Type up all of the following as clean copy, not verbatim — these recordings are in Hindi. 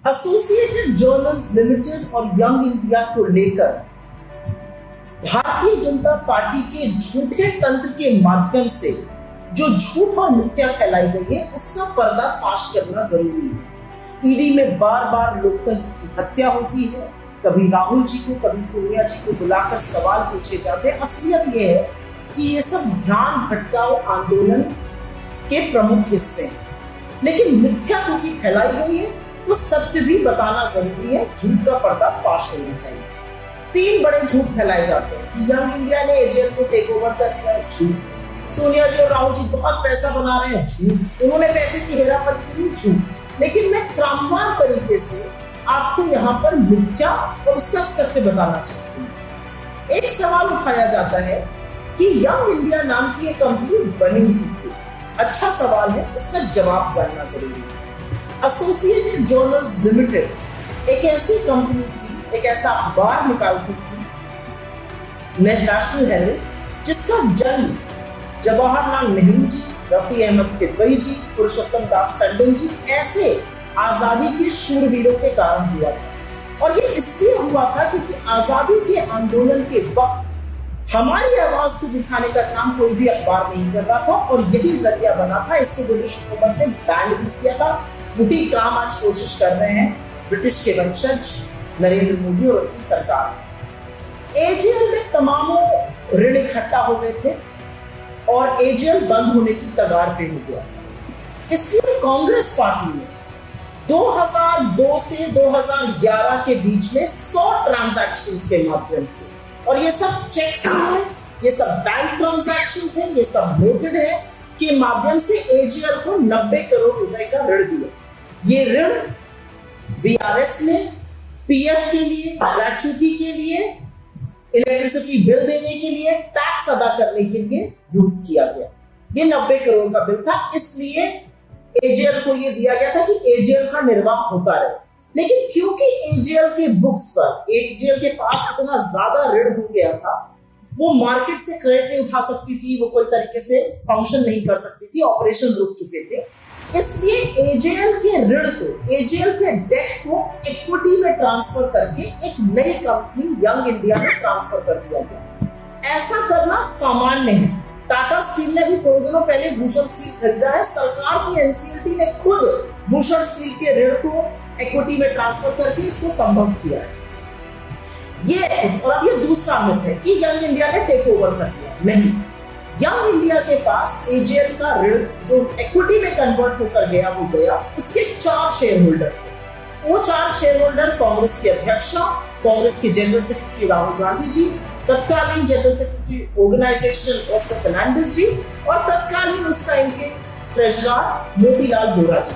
एसोसिएटेड जर्नल्स लिमिटेड और यंग इंडिया को लेकर भारतीय जनता पार्टी के झूठे तंत्र के माध्यम से जो झूठ और मिथ्या फैलाई गई है उसका पर्दाफाश करना जरूरी है। ईडी में बार बार लोकतंत्र की हत्या होती है, कभी राहुल जी को कभी सोनिया जी को बुलाकर सवाल पूछे जाते हैं। असलियत यह है कि ये सब ध्यान भटकाओ आंदोलन के प्रमुख हिस्से हैं, लेकिन मिथ्या क्योंकि फैलाई गई है तो सत्य भी बताना जरूरी है। झूठ का पर्दाफाश होना चाहिए। 3 बड़े झूठ फैलाए जाते हैं कि यंग इंडिया ने एजेएल को टेक ओवर कर लिया है, झूठ। सोनिया जी और राहुल जी बहुत पैसा बना रहे हैं, झूठ। उन्होंने पैसे की हेराफेरी की, झूठ। लेकिन मैं क्रमवार तरीके से आपको यहाँ पर मिथ्या और उसका सत्य बताना चाहती हूँ। एक सवाल उठाया जाता है कि यंग इंडिया नाम की एक कंपनी बनी ही थी। अच्छा सवाल है, इसका जवाब जानना जरूरी है। एसोसिएटेड जर्नल्स लिमिटेड एक ऐसी कंपनी थी, एक ऐसा अखबार निकालती थी नेशनल हेराल्ड, जिसका जन्म जवाहरलाल नेहरू जी, रफी अहमद किदवई जी, पुरुषोत्तम दास टंडन जी ऐसे आजादी के शूरवीरों के कारण हुआ था। और ये इसलिए हुआ था क्योंकि आजादी के आंदोलन के वक्त हमारी आवाज को दिखाने का काम कोई भी अखबार नहीं कर रहा था और यही जरिया बना था। इसको ब्रिटिश हुकूमत ने बैन भी किया था। वही काम आज कोशिश कर रहे हैं ब्रिटिश के वंशज नरेंद्र मोदी और उनकी सरकार। एजेएल में तमामों ऋण इकट्ठा हो गए थे और एजेएल बंद होने की कगार पे हो गया। इसलिए कांग्रेस पार्टी ने 2002 से 2011 के बीच में 100 ट्रांजैक्शंस के माध्यम से, और ये सब चेक्स हैं, ये सब बैंक ट्रांजैक्शन थे, ये सब नोटेड है, के माध्यम से एजेएल को 90 करोड़ रुपए का ऋण दिया। ये ऋण वीआरएस में, पीएफ के लिए, ग्रेच्युटी के लिए, इलेक्ट्रिसिटी बिल देने के लिए, टैक्स अदा करने के लिए यूज किया गया। ये 90 करोड़ का बिल था, इसलिए एजेएल को ये दिया गया था कि एजेएल का निर्वाह होता रहे। लेकिन क्योंकि एजेएल के बुक्स पर एजेएल के पास इतना ज्यादा ऋण हो गया था, वो मार्केट से क्रेडिट नहीं उठा सकती थी, वो कोई तरीके से फंक्शन नहीं कर सकती थी, ऑपरेशंस रुक चुके थे। इसलिए एजेएल के ऋण को, एजेएल के डेट को इक्विटी में ट्रांसफर करके एक नई कंपनी यंग इंडिया में ट्रांसफर कर दिया गया। ऐसा करना सामान्य है। टाटा स्टील ने भी थोड़े दिनों पहले भूषण स्टील खरीदा है। सरकार की एनसीएलटी ने खुद भूषण स्टील के ऋण को इक्विटी में ट्रांसफर करके इसको संभव किया है। ये और अब ये दूसरा मिथ है कि यंग इंडिया ने टेक ओवर कर लिया। नहीं, यंग इंडिया के पास एजेएल का ऋण जो इक्विटी में कन्वर्ट होकर गया वो गया। उसके 4 शेयर होल्डर थे। वो 4 शेयर होल्डर कांग्रेस की अध्यक्षा, कांग्रेस के जनरल सेक्रेटरी राहुल गांधी जी, तत्कालीन जनरल सेक्रेटरी ऑर्गेनाइजेशन एस्टर फर्नांडिस जी और तत्कालीन उस टाइम के treasurer Motilal Vora ji.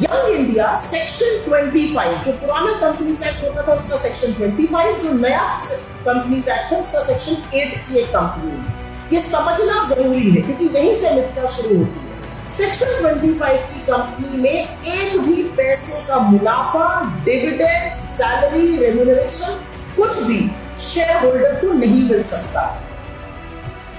Young India section 25, जो पुराना कंपनीज एक्ट होता था उसका सेक्शन 25, जो नया कंपनीज एक्ट है उसका सेक्शन 8 की एक कंपनी है। ये समझना जरूरी है क्योंकि यहीं से मिथ्या शुरू होती है। सेक्शन 25 की कंपनी में एक भी पैसे का मुनाफा, डिविडेंड, सैलरी, रेम्यूनरेशन कुछ भी शेयर होल्डर को नहीं मिल सकता।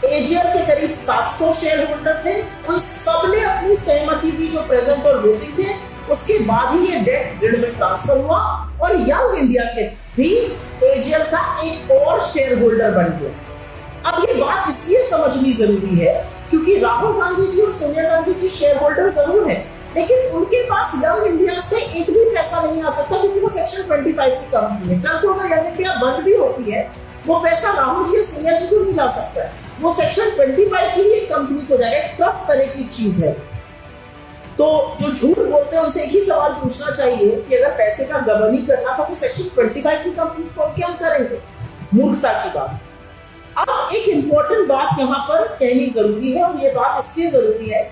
एजेएल के करीब 700 शेयर होल्डर थे, उन सबने अपनी सहमति दी जो प्रेजेंट और वोटिंग थे। उसके बाद ही ये डेट ऋण में ट्रांसफर हुआ और यंग इंडिया के भी एजेएल का एक और शेयर होल्डर बन गया। अब ये बात इसलिए समझनी जरूरी है क्योंकि राहुल गांधी जी और सोनिया गांधी जी शेयर होल्डर जरूर है, लेकिन उनके पास यंग इंडिया से एक भी पैसा नहीं आ सकता क्योंकि वो सेक्शन 25 की कंपनी है। कल को अगर यंग इंडिया बंद भी होती है, वो पैसा राहुल जी या सोनिया जी को नहीं जा सकता है, वो सेक्शन 25 की ही एक कंपनी को जाएगा। ट्रस्ट तरह की चीज है। तो जो झूठ बोलते हैं उनसे एक ही सवाल पूछना चाहिए कि अगर पैसे का गबन ही करना था तो सेक्शन 25 की कंपनी को क्या करेंगे? मूर्खता की बात। अब एक इंपॉर्टेंट बात यहाँ पर कहनी जरूरी है और ये बात इसलिए जरूरी है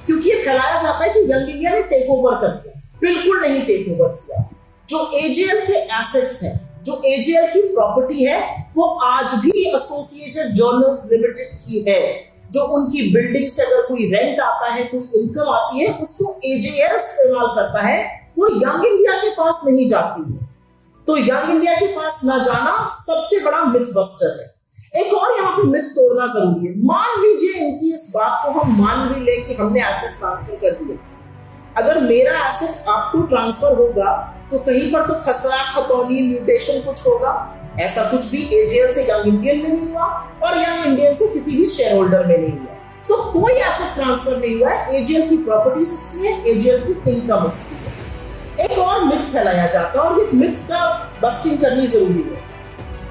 क्योंकि ये फैलाया जाता है कि यंग इंडिया ने टेक ओवर कर दिया। बिल्कुल नहीं टेक ओवर किया। जो एजेएल के एसेट्स हैं, जो एजेएल की प्रॉपर्टी है, वो आज भी एसोसिएटेड जर्नल्स लिमिटेड की है। जो उनकी बिल्डिंग से अगर कोई रेंट आता है, कोई इनकम आती है, उसको एजेएल इस्तेमाल करता है, वो यंग इंडिया के पास नहीं जाती है। तो यंग इंडिया के पास ना जाना सबसे बड़ा मिथ बस्टर है। एक और यहाँ पे मिथ तोड़ना जरूरी है। मान लीजिए इनकी इस बात को हम मान भी ले कि हमने एसेट ट्रांसफर कर दिए, अगर मेरा एसेट आपको ट्रांसफर होगा तो कहीं पर तो खसरा खतौनी म्यूटेशन कुछ होगा। ऐसा कुछ भी एजीएल से यंग इंडियन में नहीं हुआ और यंग इंडियन से किसी भी शेयर होल्डर में नहीं हुआ। तो कोई एसेट ट्रांसफर नहीं हुआ है। एजीएल की प्रॉपर्टीज इसकी है, एजीएल की इनकम इसकी है। एक और मिथ फैलाया जाता है और ये मिथ का बस्टिंग करनी जरूरी है।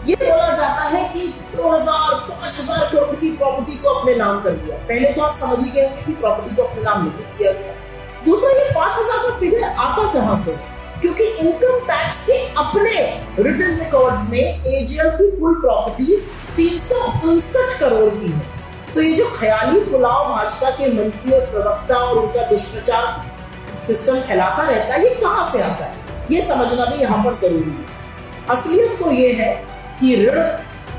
ये बोला जाता है कि 2000-5000 करोड़ की प्रॉपर्टी को अपने नाम कर दिया। पहले तो आप समझ ही गए होंगे कि प्रॉपर्टी को अपने नाम नहीं किया गया। दूसरा, ये 5000 का फिगर आता कहां से? क्योंकि इनकम टैक्स के अपने रिटन रिकॉर्ड्स में एजीएल की कुल प्रॉपर्टी 359 करोड़ की है। तो ये जो ख्याली पुलाव भाजपा के मंत्री और प्रवक्ता और उनका दुष्प्रचार सिस्टम फैलाता रहता है, ये कहां से आता है, ये समझना भी यहां पर जरूरी है। असलियत तो ये है कि ऋण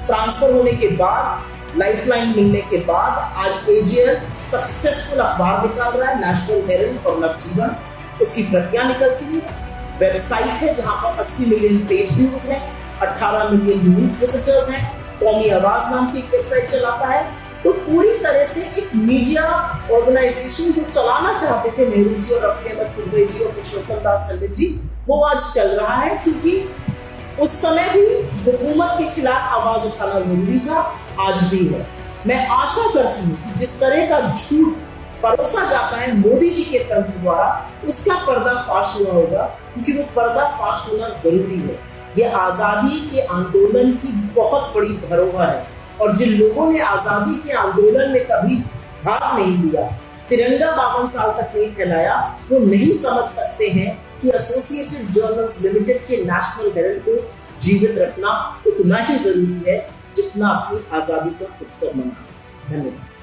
ट्रांसफर होने के बाद, लाइफलाइन मिलने के बाद आज एजीएल सक्सेसफुल अखबार निकाल रहा है, नेशनल हेरल्ड और नवजीवन। उसकी प्रतियां निकलती है, वेबसाइट है जहां पर 80 मिलियन पेज व्यूज हैं, 18 मिलियन यूनिक विजिटर्स हैं, कौमी आवाज नाम की एक वेबसाइट चलाता है। तो पूरी तरह से एक मीडिया ऑर्गेनाइजेशन जो चलाना चाहते थे नेहरू जी और रफी अहमद कुरैशी जी और पुरुषोत्तम दास पंडित जी, वो आज चल रहा है। क्योंकि उस समय भी हुकूमत के खिलाफ आवाज उठाना जरूरी था, आज भी है। मैं आशा करती हूँ कि जिस तरह का झूठ परोसा जाता है मोदी जी के तंत्र द्वारा, उसका पर्दाफाश हुआ होगा, क्योंकि वो पर्दाफाश होना जरूरी है। ये आजादी के आंदोलन की बहुत बड़ी धरोहर है और जिन लोगों ने आजादी के आंदोलन में कभी भाग नहीं लिया, तिरंगा 52 साल तक नहीं फहराया, वो नहीं समझ सकते हैं कि एसोसिएटेड जर्नल्स लिमिटेड के नेशनल हेरल्ड को जीवित रखना उतना ही जरूरी है जितना अपनी आजादी का उत्सव मनाना। धन्यवाद।